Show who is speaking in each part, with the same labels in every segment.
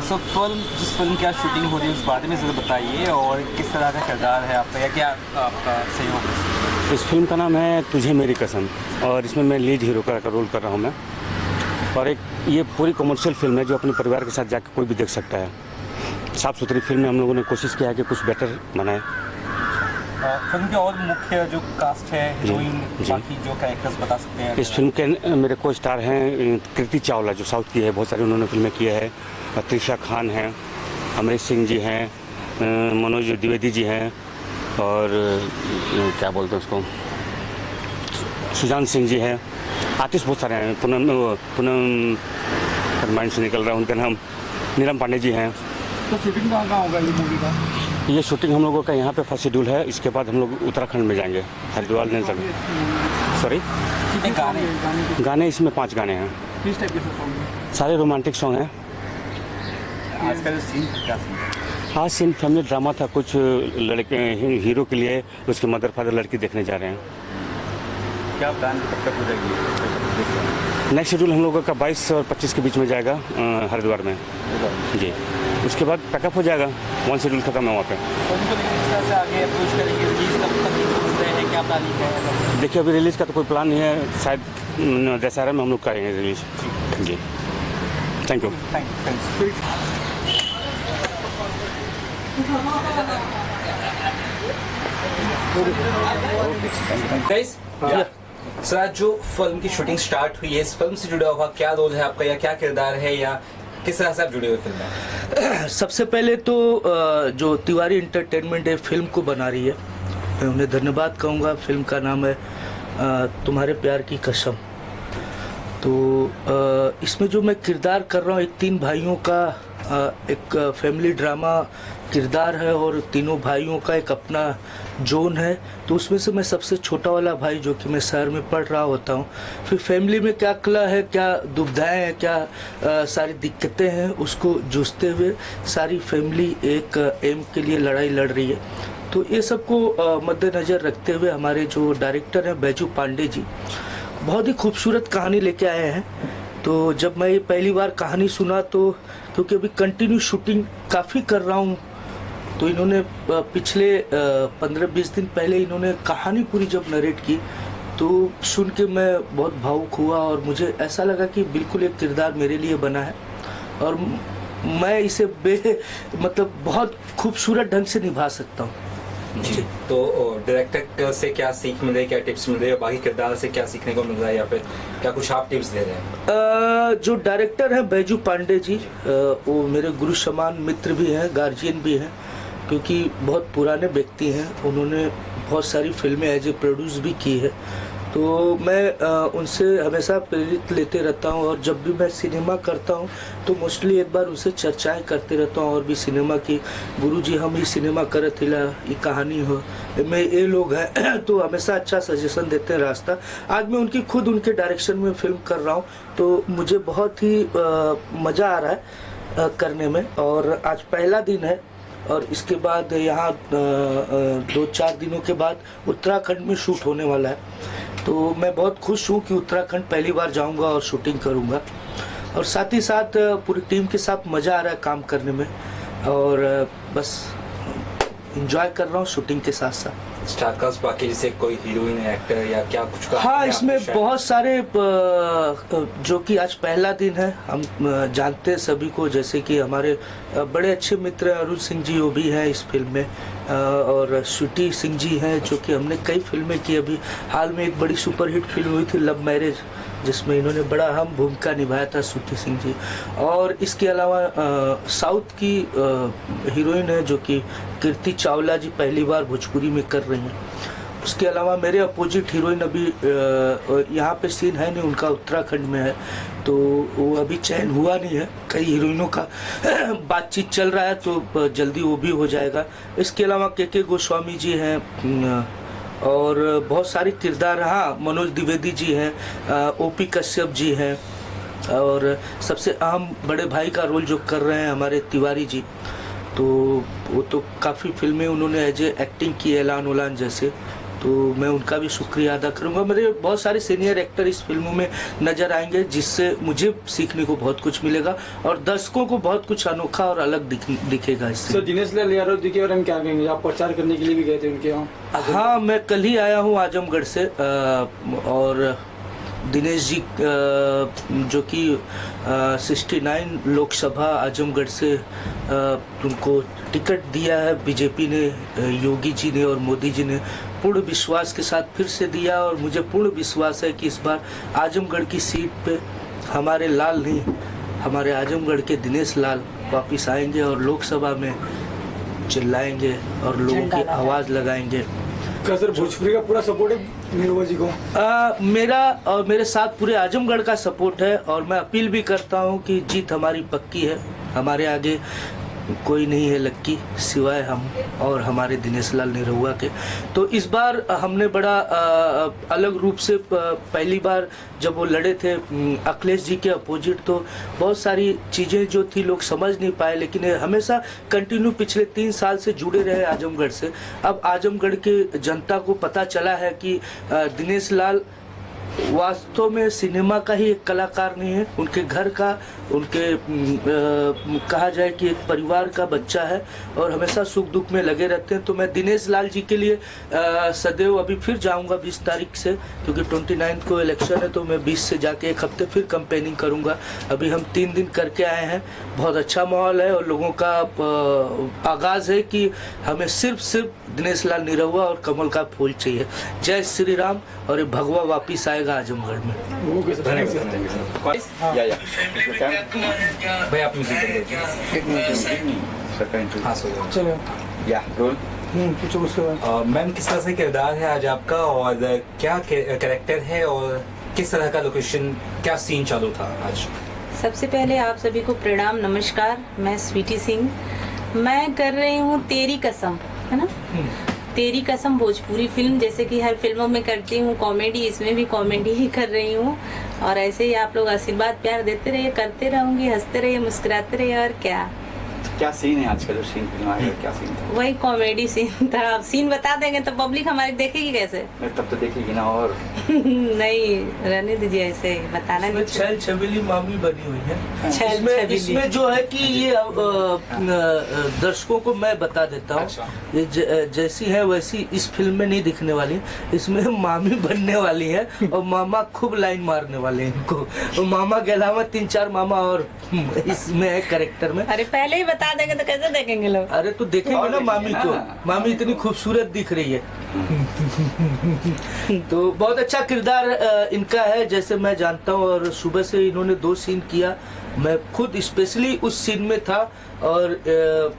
Speaker 1: सो जिस फिल्म की आज शूटिंग हो रही है उस बारे में ज़रा बताइए, और किस तरह का किरदार है आपका या क्या आपका सहयोग है?
Speaker 2: इस फिल्म का नाम है तुझे मेरी कसम, और इसमें मैं लीड हीरो का रोल कर रहा हूँ मैं। और एक ये पूरी कमर्शियल फिल्म है जो अपने परिवार के साथ जाकर कोई भी देख सकता है। साफ़ सुथरी फिल्म में हम लोगों ने कोशिश किया है कि कुछ बेटर बनाए।
Speaker 1: फिल्म के और मुख्य जो कास्ट है, हीरोइन, बाकी जो कैरेक्टर्स बता सकते हैं?
Speaker 2: इस फिल्म के मेरे को स्टार हैं कृति चावला जो साउथ की है, बहुत सारी उन्होंने फिल्में की है। त्रिशा खान हैं, अमरीश सिंह जी हैं, मनोज द्विवेदी जी हैं, और क्या बोलते हैं उसको, सुजान सिंह जी हैं। आर्टिस्ट बहुत सारे हैं। पूनम माइंड से निकल रहा है उनका नाम, नीलम पांडे जी हैं।
Speaker 1: तो शूटिंग कहाँ होगा ये मूवी का?
Speaker 2: ये शूटिंग हम लोगों का यहाँ पे फर्स्ट शेड्यूल है। इसके बाद हम लोग उत्तराखंड में जाएंगे, हरिद्वार नहीं तक। सॉरी, गाने इसमें 5 गाने हैं।
Speaker 1: किस टाइप के सॉन्ग?
Speaker 2: सारे रोमांटिक सॉन्ग हैं।
Speaker 1: आज का जो सीन क्या सीन?
Speaker 2: आज सीन फैमिली ड्रामा था। कुछ लड़के हीरो के लिए उसके मदर फादर लड़की देखने जा रहे हैं।
Speaker 1: क्या प्लान कब तक हो जाएगी?
Speaker 2: नेक्स्ट शेड्यूल हम लोगों का 22 और 25 के बीच में जाएगा हरिद्वार में जी। उसके बाद पैकअप हो जाएगा, 1 शेड्यूल खत्म है वहाँ पे।
Speaker 1: फिल्म को लेकर किस तरह से आगे अप्रोच करेंगे? रिलीज कब तक सोच रहे हैं, क्या प्लानिंग है?
Speaker 2: देखिए, अभी रिलीज़ का तो कोई प्लान नहीं है, शायद दशहरा में हम लोग करेंगे रिलीज जी। Thank you.
Speaker 1: गाइस, सर आज जो फिल्म की शूटिंग स्टार्ट हुई है, इस फिल्म से जुड़ा हुआ क्या रोल है आपका, या क्या किरदार है, या किस तरह से आप जुड़े हुए फिल्म में?
Speaker 3: सबसे पहले तो जो तिवारी इंटरटेनमेंट है फिल्म को बना रही है, मैं उन्हें धन्यवाद कहूँगा। फिल्म का नाम है तुम्हारे प्यार की कसम। तो इसमें जो मैं किरदार कर रहा हूँ, एक 3 भाइयों का एक फैमिली ड्रामा किरदार है, और तीनों भाइयों का एक अपना जोन है। तो उसमें से मैं सबसे छोटा वाला भाई, जो कि मैं शहर में पढ़ रहा होता हूँ। फिर फैमिली में क्या कला है, क्या दुविधाएं हैं, क्या सारी दिक्कतें हैं, उसको जूझते हुए सारी फैमिली एक एम के लिए लड़ाई लड़ रही है। तो ये सबको मद्देनज़र रखते हुए हमारे जो डायरेक्टर हैं बैजू पांडे जी बहुत ही खूबसूरत कहानी लेके आए हैं। तो जब मैं ये पहली बार कहानी सुना, तो क्योंकि अभी कंटिन्यू शूटिंग काफ़ी कर रहा हूँ, तो इन्होंने पिछले 15-20 दिन पहले इन्होंने कहानी पूरी जब नरेट की, तो सुन के मैं बहुत भावुक हुआ, और मुझे ऐसा लगा कि बिल्कुल एक किरदार मेरे लिए बना है, और मैं इसे मतलब बहुत खूबसूरत ढंग से निभा सकता हूँ
Speaker 1: जी। तो डायरेक्टर से क्या सीख मिल रही है, क्या टिप्स मिल रही है, बाकी किरदार से क्या सीखने को मिल रहा है, या फिर क्या कुछ आप टिप्स दे रहे हैं?
Speaker 3: जो डायरेक्टर हैं बैजू पांडे जी, वो मेरे गुरु समान मित्र भी हैं, गार्जियन भी हैं, क्योंकि बहुत पुराने व्यक्ति हैं। उन्होंने बहुत सारी फिल्में एज ए प्रोड्यूस भी की है। तो मैं उनसे हमेशा प्रेरित लेते रहता हूँ, और जब भी मैं सिनेमा करता हूँ तो मोस्टली एक बार उनसे चर्चाएं करते रहता हूँ, और भी सिनेमा की, गुरुजी हम ही सिनेमा करे थिला, ये कहानी हो मैं ये लोग हैं तो हमेशा अच्छा सजेशन देते हैं रास्ता। आज मैं उनकी खुद उनके डायरेक्शन में फिल्म कर रहा हूँ, तो मुझे बहुत ही मज़ा आ रहा है करने में। और आज पहला दिन है, और इसके बाद यहाँ 2-4 दिनों के बाद उत्तराखंड में शूट होने वाला है। तो मैं बहुत खुश हूँ कि उत्तराखंड पहली बार जाऊँगा और शूटिंग करूँगा, और साथ ही साथ पूरी टीम के साथ मज़ा आ रहा है काम करने में, और बस एंजॉय कर रहा हूँ शूटिंग के साथ साथ।
Speaker 1: स्टारकास्ट बाकी जैसे कोई हीरोइन एक्टर या क्या कुछ का?
Speaker 3: हाँ, इसमें बहुत सारे जो कि आज पहला दिन है, हम जानते हैं सभी को, जैसे कि हमारे बड़े अच्छे मित्र अरुण सिंह जी वो भी हैं इस फिल्म में, और श्रुति सिंह जी हैं, जो कि हमने कई फिल्में की। अभी हाल में एक बड़ी सुपरहिट फिल्म हुई थी लव मैरिज, जिसमें इन्होंने बड़ा अहम भूमिका निभाया था, श्रुति सिंह जी। और इसके अलावा साउथ की हीरोइन है जो कि कृति चावला जी, पहली बार भोजपुरी में कर रही हैं। उसके अलावा मेरे अपोजिट हीरोइन अभी यहाँ पे सीन है नहीं, उनका उत्तराखंड में है, तो वो अभी चयन हुआ नहीं है। कई हीरोइनों का बातचीत चल रहा है, तो जल्दी वो भी हो जाएगा। इसके अलावा के गोस्वामी जी हैं, और बहुत सारे किरदार, हाँ मनोज द्विवेदी जी हैं, ओपी कश्यप जी हैं, और सबसे अहम बड़े भाई का रोल जो कर रहे हैं हमारे तिवारी जी, तो वो तो काफ़ी फिल्में उन्होंने एज ए एक्टिंग की, ऐलान उलान जैसे। तो मैं उनका भी शुक्रिया अदा करूंगा। मेरे बहुत सारे सीनियर एक्टर इस फिल्मों में नजर आएंगे, जिससे मुझे सीखने को बहुत कुछ मिलेगा और दर्शकों को बहुत कुछ अनोखा और अलग दिखेगा इससे।
Speaker 4: सर दिनेश लाल यादव जी के बारे में क्या कहेंगे? आप प्रचार करने के लिए भी गए थे उनके यहाँ?
Speaker 3: हाँ, मैं कल ही आया हूँ आजमगढ़ से और दिनेश जी जो कि 69 लोकसभा आजमगढ़ से उनको टिकट दिया है बीजेपी ने, योगी जी ने और मोदी जी ने पूर्ण विश्वास के साथ फिर से दिया और मुझे पूर्ण विश्वास है कि इस बार आजमगढ़ की सीट पे हमारे लाल नहीं, हमारे आजमगढ़ के दिनेश लाल वापस आएंगे और लोकसभा में चिल्लाएंगे और लोगों की आवाज़ लगाएंगे।
Speaker 4: क्या सर भोजपुरी का पूरा सपोर्ट है निरुआ जी को?
Speaker 3: मेरा और मेरे साथ पूरे आजमगढ़ का सपोर्ट है और मैं अपील भी करता हूं कि जीत हमारी पक्की है। हमारे आगे कोई नहीं है लक्की सिवाय हम और हमारे दिनेश लाल निरहुआ के। तो इस बार हमने बड़ा अलग रूप से पहली बार जब वो लड़े थे अखिलेश जी के अपोजिट, तो बहुत सारी चीज़ें जो थी लोग समझ नहीं पाए, लेकिन हमेशा कंटिन्यू पिछले 3 साल से जुड़े रहे आजमगढ़ से। अब आजमगढ़ के जनता को पता चला है कि दिनेश लाल वास्तव में सिनेमा का ही एक कलाकार नहीं है, उनके घर का, उनके कहा जाए कि एक परिवार का बच्चा है और हमेशा सुख दुख में लगे रहते हैं। तो मैं दिनेश लाल जी के लिए सदैव अभी फिर जाऊंगा 20 तारीख से, क्योंकि 29 को इलेक्शन है, तो मैं 20 से जाके 1 हफ्ते फिर कैंपेनिंग करूंगा। अभी हम 3 दिन करके आए हैं, बहुत अच्छा माहौल है और लोगों का आगाज़ है कि हमें सिर्फ दिनेश लाल निरहुआ और कमल का फूल चाहिए। जय श्री राम और ये भगवा वापिस आएगा आजमगढ़ में।
Speaker 1: भाई आप म्यूजिक
Speaker 4: चलो पूछो उसके बाद।
Speaker 1: मैम, किस तरह से किरदार है आज आपका और क्या कैरेक्टर है और किस तरह का लोकेशन, क्या सीन चालू था आज?
Speaker 5: सबसे पहले आप सभी को प्रणाम, नमस्कार। मैं स्वीटी सिंह, मैं कर रही हूँ तेरी कसम, है ना, तेरी कसम भोजपुरी फिल्म। जैसे कि हर फिल्मों में करती हूँ कॉमेडी, इसमें भी कॉमेडी ही कर रही हूँ और ऐसे ही आप लोग आशीर्वाद प्यार देते रहिए, करते रहूंगी, हंसते रहिए, मुस्कुराते रहिए। और क्या
Speaker 6: सीन है आज का जो सीन फिल्म आएगा, क्या सीन था?
Speaker 5: वही कॉमेडी सीन था। अब सीन बता देंगे तो पब्लिक हमारी देखेगी कैसे?
Speaker 6: तब तो देखेगी ना। और
Speaker 5: नहीं, रहने दीजिए, ऐसे बताना नहीं।
Speaker 3: छैल छबीली मामी बनी हुई है
Speaker 5: छैल छबीली।
Speaker 3: इसमें जो है कि ये दर्शकों को मैं बता देता हूँ,
Speaker 1: अच्छा।
Speaker 3: ये जैसी है वैसी इस फिल्म में नहीं दिखने वाली। इसमें मामी बनने वाली है और मामा खूब लाइन मारने वाले हैं इनको। और मामा के अलावा 3-4 मामा और इसमें है कैरेक्टर में।
Speaker 5: अरे पहले ही बता देंगे तो कैसे देखेंगे लोग?
Speaker 3: अरे तो देखेंगे ना मामी को, मामी इतनी खूबसूरत दिख रही है। तो बहुत अच्छा किरदार इनका है, जैसे मैं जानता हूँ। और सुबह से इन्होंने 2 सीन किया, मैं खुद स्पेशली उस सीन में था और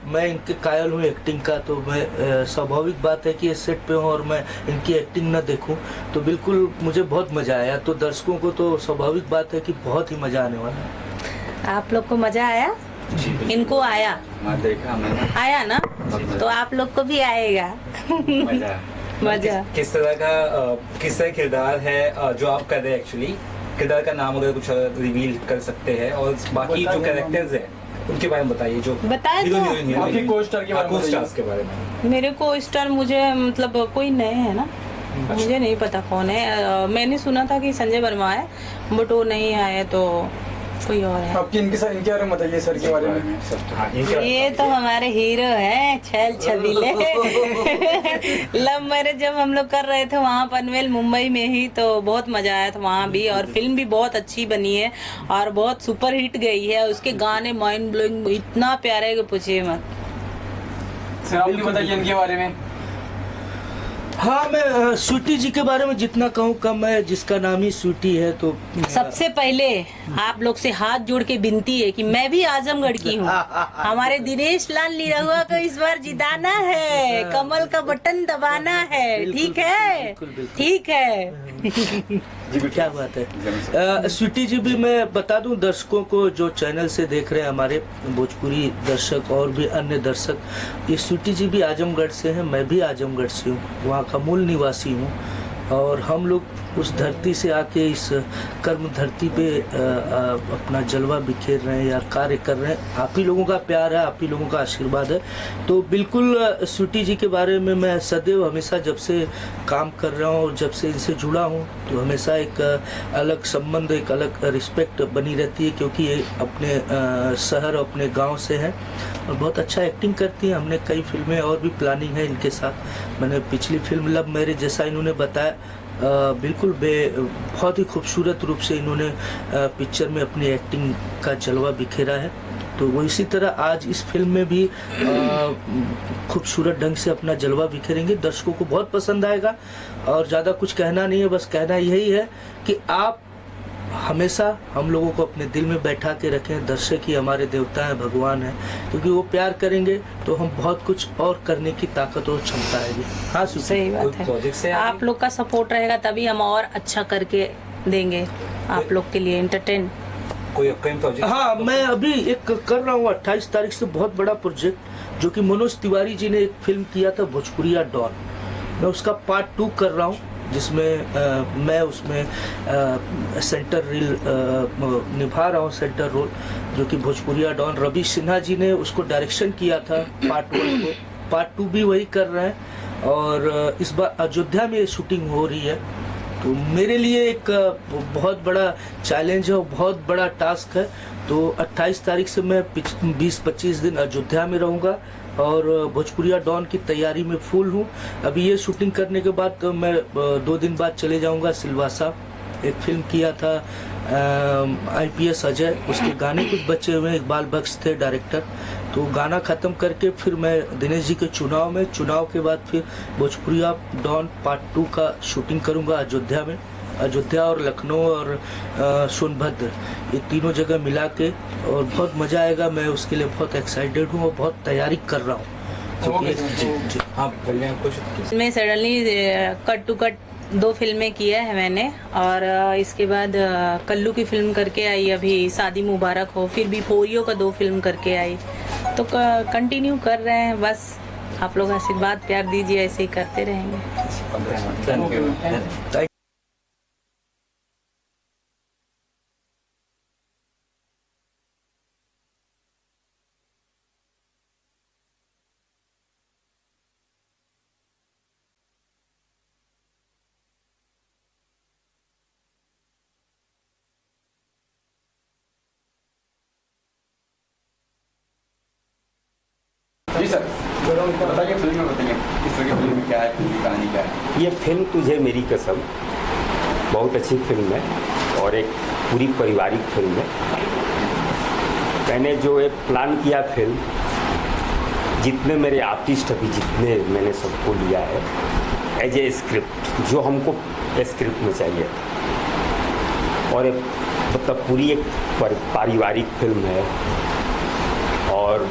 Speaker 3: मैं इनके कायल हूँ एक्टिंग का। तो मैं स्वाभाविक बात है कि ये सेट पे हूँ और मैं इनकी एक्टिंग ना देखूँ, तो बिल्कुल मुझे बहुत मज़ा आया। तो दर्शकों को तो स्वाभाविक बात है कि बहुत ही मज़ा आने वाला है।
Speaker 5: आप लोग को मजा आया? इनको आया?
Speaker 6: देखा मैंने,
Speaker 5: आया ना, तो आप लोग को भी आएगा मजा।
Speaker 1: किस तरह किरदार है जो आप कर रहे हैं? एक्चुअली किरदार का नाम अगर कुछ रिवील कर सकते हैं और बाकी जो कैरेक्टर्स हैं उनके बारे में बताइए। जो
Speaker 5: बताए
Speaker 1: हीरो,
Speaker 5: तो
Speaker 1: हीरोइन,
Speaker 4: आपके को-स्टार के बारे में
Speaker 1: को-स्टार्स के बारे में।
Speaker 5: मेरे को स्टार मुझे मतलब कोई नए है ना, मुझे नहीं पता कौन है। मैंने सुना था कि संजय वर्मा है, बट वो नहीं आए तो कोई और है।
Speaker 4: आपकी इनके बारे में बताइए सर के बारे में।
Speaker 5: ये तो हमारे हीरो हैं, छैल छबीले। लव मैरिज जब हम लोग कर रहे थे वहाँ पनवेल मुंबई में ही, तो बहुत मजा आया था वहाँ भी। और फिल्म भी बहुत अच्छी बनी है और बहुत सुपर हिट गई है। उसके गाने माइंड ब्लोइंग इतना प्यारे कि पूछिए मत।
Speaker 4: सर आप बताइए इनके बारे में।
Speaker 3: हाँ, मैं स्वीटी जी के बारे में जितना कहूँ कम है, जिसका नाम ही स्वीटी है। तो
Speaker 5: सबसे पहले आप लोग से हाथ जोड़ के विनती है कि मैं भी आजमगढ़ की हूँ। हमारे दिनेश लाल निरहुआ को इस बार जिताना है, कमल का बटन दबाना है। ठीक है, ठीक है।
Speaker 3: क्या बात है। स्वीटी जी भी मैं बता दूं दर्शकों को जो चैनल से देख रहे हैं, हमारे भोजपुरी दर्शक और भी अन्य दर्शक, ये स्वीटी जी भी आजमगढ़ से हैं, मैं भी आजमगढ़ से हूँ, वहाँ का मूल निवासी हूँ। और हम लोग उस धरती से आके इस कर्म धरती पे अपना जलवा बिखेर रहे हैं या कार्य कर रहे हैं। आप ही लोगों का प्यार है, आप ही लोगों का आशीर्वाद है। तो बिल्कुल स्वीटी जी के बारे में मैं सदैव हमेशा जब से काम कर रहा हूँ और जब से इनसे जुड़ा हूँ तो हमेशा एक अलग संबंध, एक अलग रिस्पेक्ट बनी रहती है, क्योंकि ये अपने शहर, अपने गांव से हैं और बहुत अच्छा एक्टिंग करती हैं। हमने कई फिल्में और भी प्लानिंग है इनके साथ। मैंने पिछली फिल्म लव मैरिज, जैसा इन्होंने बताया, बिल्कुल बहुत ही खूबसूरत रूप से इन्होंने पिक्चर में अपनी एक्टिंग का जलवा बिखेरा है। तो वो इसी तरह आज इस फिल्म में भी खूबसूरत ढंग से अपना जलवा बिखेरेंगे। दर्शकों को बहुत पसंद आएगा और ज़्यादा कुछ कहना नहीं है, बस कहना यही है कि आप हमेशा हम लोगों को अपने दिल में बैठा के रखें। दर्शक ही हमारे देवता हैं, भगवान हैं, क्योंकि वो प्यार करेंगे तो हम बहुत कुछ और करने की ताकत और क्षमता आएगी। हाँ,
Speaker 5: सही बात
Speaker 1: प्रोजेक्ट से
Speaker 5: है। आप लोग का सपोर्ट रहेगा तभी हम और अच्छा करके देंगे आप लोग के लिए एंटरटेन।
Speaker 1: कोई अपकमिंग प्रोजेक्ट?
Speaker 3: हाँ, मैं अभी एक कर रहा हूँ 28 तारीख से बहुत बड़ा प्रोजेक्ट, जो कि मनोज तिवारी जी ने एक फिल्म किया था भोजपुरिया डॉन। मैं उसका पार्ट 2 कर रहा हूँ, जिसमें मैं उसमें सेंटर रोल निभा रहा हूँ, सेंटर रोल, जो कि भोजपुरिया डॉन। रवि सिन्हा जी ने उसको डायरेक्शन किया था पार्ट 1 को। पार्ट 2 भी वही कर रहे हैं और इस बार अयोध्या में शूटिंग हो रही है। तो मेरे लिए एक बहुत बड़ा चैलेंज है और बहुत बड़ा टास्क है। तो 28 तारीख से मैं 20-25 दिन अयोध्या में रहूँगा और भोजपुरिया डॉन की तैयारी में फुल हूँ। अभी ये शूटिंग करने के बाद तो मैं 2 दिन बाद चले जाऊँगा सिलवासा। एक फिल्म किया था IPS अजय, उसके गाने कुछ बचे हुए हैं, इकबाल बख्श थे डायरेक्टर। तो गाना ख़त्म करके फिर मैं दिनेश जी के चुनाव के बाद फिर भोजपुरिया डॉन पार्ट 2 का शूटिंग करूँगा अयोध्या में। अयोध्या और लखनऊ और सोनभद्र, ये तीनों जगह मिला के, और बहुत मज़ा आएगा। मैं उसके लिए बहुत एक्साइटेड हूँ और बहुत तैयारी कर रहा हूँ। जी।
Speaker 1: हाँ, बोलिए कुछ।
Speaker 5: मैं सडनली कट टू कट 2 फिल्में किया है मैंने, और इसके बाद कल्लू की फिल्म करके आई, अभी शादी मुबारक हो, फिर भी पोरियो का 2 फिल्म करके आई। तो कंटिन्यू कर रहे हैं, बस आप लोग आशीर्वाद प्यार दीजिए, ऐसे ही करते रहेंगे।
Speaker 6: Thank you. जी सर, बताइए फिल्म में, बताइए किस तरह की फिल्म में क्या है, फिल्म की कहानी क्या है?
Speaker 2: ये फिल्म तुझे मेरी कसम बहुत अच्छी फिल्म है और एक पूरी पारिवारिक फिल्म है। मैंने जो एक प्लान किया फिल्म, जितने मेरे आर्टिस्ट अभी जितने मैंने सबको लिया है एज ए स्क्रिप्ट, जो हमको स्क्रिप्ट में चाहिए था, और एक मतलब पूरी एक पारिवारिक फिल्म है। और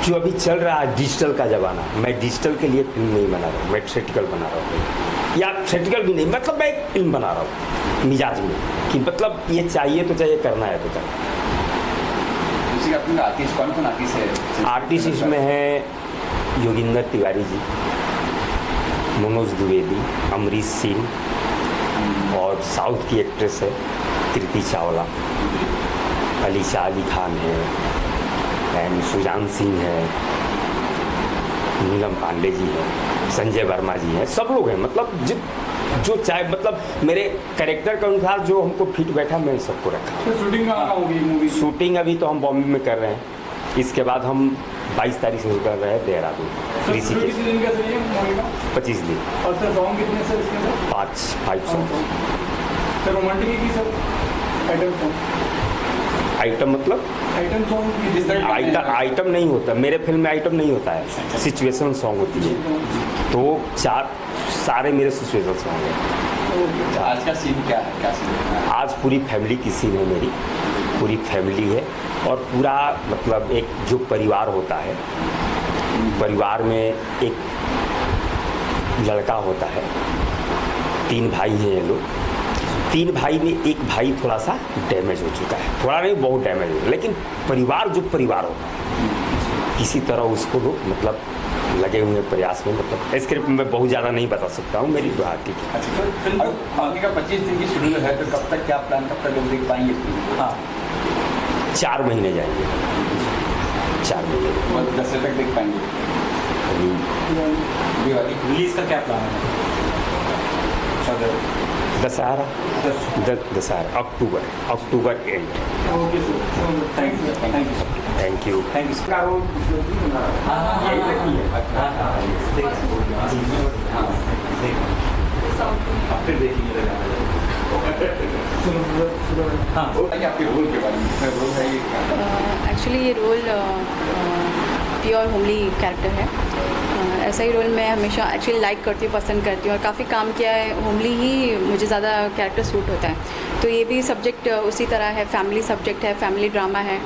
Speaker 2: जो अभी चल रहा है डिजिटल का ज़माना, मैं डिजिटल के लिए फिल्म नहीं बना रहा हूँ, मैं थिएट्रिकल बना रहा हूँ, या थिएट्रिकल भी नहीं, मतलब मैं एक फिल्म बना रहा हूँ मिजाज में, कि मतलब ये चाहिए तो चाहिए, करना है तो चाहिए।
Speaker 6: दूसरी अपने आर्टिस्ट कौन आर्टिस्ट है?
Speaker 2: आर्टिस्ट इसमें है योगिंदर तिवारी जी, मनोज द्विवेदी, अमरीश सिंह, और साउथ की एक्ट्रेस है कृति चावला, अलीशा अली खान है, एंड सुजान सिंह है, नीलम पांडे जी है, संजय वर्मा जी हैं, सब लोग हैं। मतलब जो चाहे, मतलब मेरे कैरेक्टर के अनुसार जो हमको फिट बैठा, मैं सबको रखा।
Speaker 4: तो शूटिंग कहाँ होगी मूवी?
Speaker 2: शूटिंग अभी तो हम बॉम्बे में कर रहे हैं, इसके बाद हम 22 तारीख से कर रहे हैं देहरादून, ऋषिकेश। 25 दिन।
Speaker 4: और सर सॉन्ग कितने सर इसके अंदर?
Speaker 2: 5 सॉन्ग।
Speaker 4: सर रोमांटिक है कि सर आइटम सॉन्ग?
Speaker 2: आइटम मतलब
Speaker 4: आइटम सॉन्ग जिस तरह
Speaker 2: आइटम नहीं होता मेरे फिल्म में, आइटम नहीं होता है, सिचुएशन सॉन्ग होती है। तो सारे मेरे सिचुएशन सॉन्ग हैं।
Speaker 6: आज का सीन क्या है, क्या सीन है?
Speaker 2: आज पूरी फैमिली की सीन है, मेरी पूरी फैमिली है, और पूरा मतलब एक जो परिवार होता है, परिवार में एक लड़का होता है, 3 भाई हैं ये लोग। 3 भाई में एक भाई थोड़ा सा डैमेज हो चुका है, थोड़ा नहीं बहुत डैमेज हो, लेकिन परिवार जो परिवार होता है, किसी तरह उसको लोग मतलब लगे हुए हैं प्रयास में। मतलब स्क्रिप्ट में बहुत ज़्यादा नहीं बता सकता हूँ, मेरी बात ठीक है।
Speaker 6: अच्छा, फिल्म आगे का 25 दिन की शेड्यूल है, तो कब तक क्या प्लान, कब तक लोग देख पाएंगे?
Speaker 1: हाँ
Speaker 2: 4 महीने जाएंगे, 4 महीने।
Speaker 6: मतलब 10 तक देख पाएंगे दिवाली।
Speaker 1: रिलीज का क्या प्लान है?
Speaker 2: Dussehra, Dussehra October and.
Speaker 6: Okay sir, thank you
Speaker 2: thank you.
Speaker 1: Thank you.
Speaker 6: का रोल यही लगी है। अच्छा
Speaker 1: फिर देखेंगे। हाँ
Speaker 6: बताइए आपके रोल के बारे में, सर रोल है ये क्या?
Speaker 7: एक्चुअली ये रोल प्योर होमली कैरेक्टर है। ऐसा ही रोल मैं हमेशा एक्चुअली लाइक करती हूँ, पसंद करती हूँ, और काफ़ी काम किया है। होमली ही मुझे ज़्यादा कैरेक्टर सूट होता है। तो ये भी सब्जेक्ट उसी तरह है, फैमिली सब्जेक्ट है, फैमिली ड्रामा है,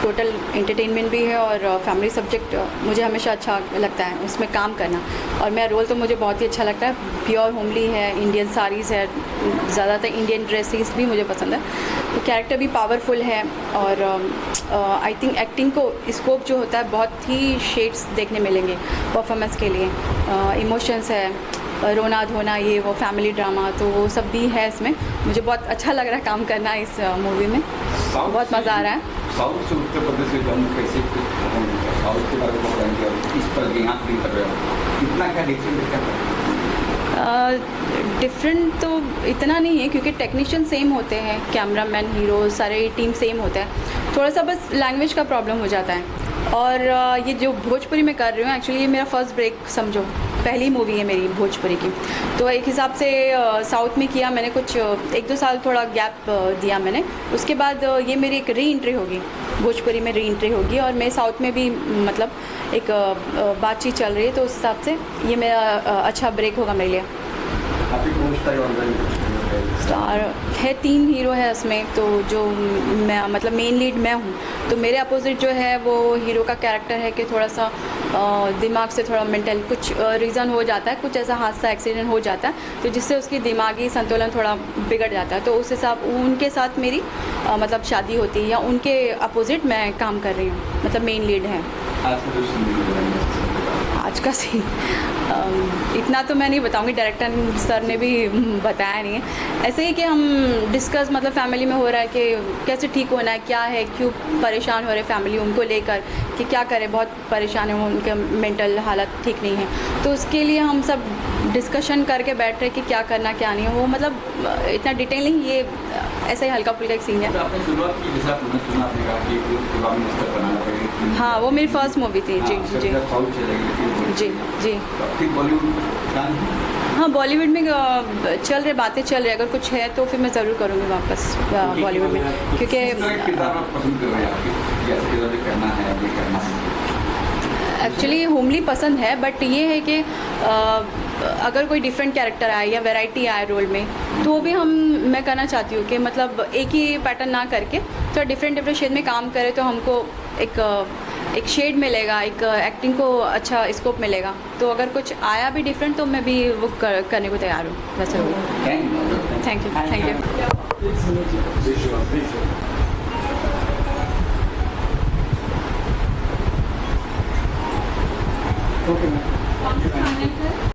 Speaker 7: टोटल एंटरटेनमेंट भी है, और फैमिली सब्जेक्ट मुझे हमेशा अच्छा लगता है उसमें काम करना। और मेरा रोल तो मुझे बहुत ही अच्छा लगता है। प्योर होमली है, इंडियन साड़ीज़ है, ज़्यादातर इंडियन ड्रेसेस भी मुझे पसंद है। तो कैरेक्टर भी पावरफुल है, और आई थिंक एक्टिंग को स्कोप जो होता है बहुत ही शेड्स देखने मिलेंगे परफॉर्मेंस के लिए। इमोशंस है, रोना धोना, ये वो फैमिली ड्रामा, तो वो सब भी है इसमें। मुझे बहुत अच्छा लग रहा है काम करना इस मूवी में, बहुत मज़ा आ रहा है।
Speaker 6: साउथ से उत्तर प्रदेश के जम्मू कैसे साउथ के बारे में बताएंगे, और इस पर यहाँ से कर रहे हो, कितना क्या डिफरेंट क्या?
Speaker 7: डिफरेंट तो इतना नहीं है, क्योंकि टेक्नीशियन सेम होते हैं, कैमरामैन, हीरो, सारे टीम सेम होता है। थोड़ा सा बस लैंग्वेज का प्रॉब्लम हो जाता है। और ये जो भोजपुरी में कर रही हूँ, एक्चुअली ये मेरा फर्स्ट ब्रेक समझो, पहली मूवी है मेरी भोजपुरी की। तो एक हिसाब से साउथ में किया मैंने, कुछ 1-2 साल थोड़ा गैप दिया मैंने। उसके बाद ये मेरी एक री एंट्री होगी, भोजपुरी में री एंट्री होगी, और मैं साउथ में भी मतलब एक बातचीत चल रही है, तो उस हिसाब से ये मेरा अच्छा ब्रेक होगा मेरे लिए।
Speaker 6: आपकी कौन सा
Speaker 7: स्टार है, 3 हीरो है इसमें। तो जो मैं मतलब मेन लीड मैं हूँ, तो मेरे अपोजिट जो है वो हीरो का कैरेक्टर है कि थोड़ा सा दिमाग से थोड़ा मेंटल कुछ रीज़न हो जाता है, कुछ ऐसा हादसा एक्सीडेंट हो जाता है, तो जिससे उसकी दिमागी संतुलन थोड़ा बिगड़ जाता है। तो उस हिसाब उनके साथ मेरी मतलब शादी होती है, या उनके अपोजिट मैं काम कर रही हूँ, मतलब मेन लीड है। आज का सीन इतना तो मैं नहीं बताऊंगी, डायरेक्टर सर ने भी बताया नहीं है। ऐसे ही कि हम डिस्कस मतलब फैमिली में हो रहा है कि कैसे ठीक होना है, क्या है, क्यों परेशान हो रहे फैमिली उनको लेकर, कि क्या करें, बहुत परेशान है, उनके मेंटल हालत ठीक नहीं है। तो उसके लिए हम सब डिस्कशन करके बैठ रहे कि क्या करना क्या नहीं है। वो मतलब इतना डिटेलिंग, ये ऐसा ही हल्का फुल्का एक सीन है।
Speaker 6: आपने शुरुआत की, जैसे आपने सुना, आपने कहा कि प्राइम मिनिस्टर बनाना पड़ेगा।
Speaker 7: हाँ, वो मेरी फर्स्ट मूवी थी। जी जी
Speaker 6: साउथ चलेगी
Speaker 7: जी जी।
Speaker 6: फिर बॉलीवुड प्लान?
Speaker 7: हाँ, बॉलीवुड में चल रहे, बातें चल रही, अगर कुछ है तो फिर मैं ज़रूर करूँगी वापस बॉलीवुड में, क्योंकि
Speaker 6: किरदार आप पसंद कर रहे हैं, आपकी जैसे किरदार करना है, ये करना है।
Speaker 7: एक्चुअली होमली पसंद है, बट ये है कि अगर कोई डिफरेंट कैरेक्टर आए या वैरायटी आए रोल में, तो वो भी मैं करना चाहती हूँ कि मतलब एक ही पैटर्न ना करके थोड़ा डिफरेंट शेड में काम करे, तो हमको एक शेड मिलेगा, एक एक्टिंग को अच्छा स्कोप मिलेगा। तो अगर कुछ आया भी डिफरेंट, तो मैं भी वो करने को तैयार हूँ वैसे। Thank you.
Speaker 4: Okay ma'am.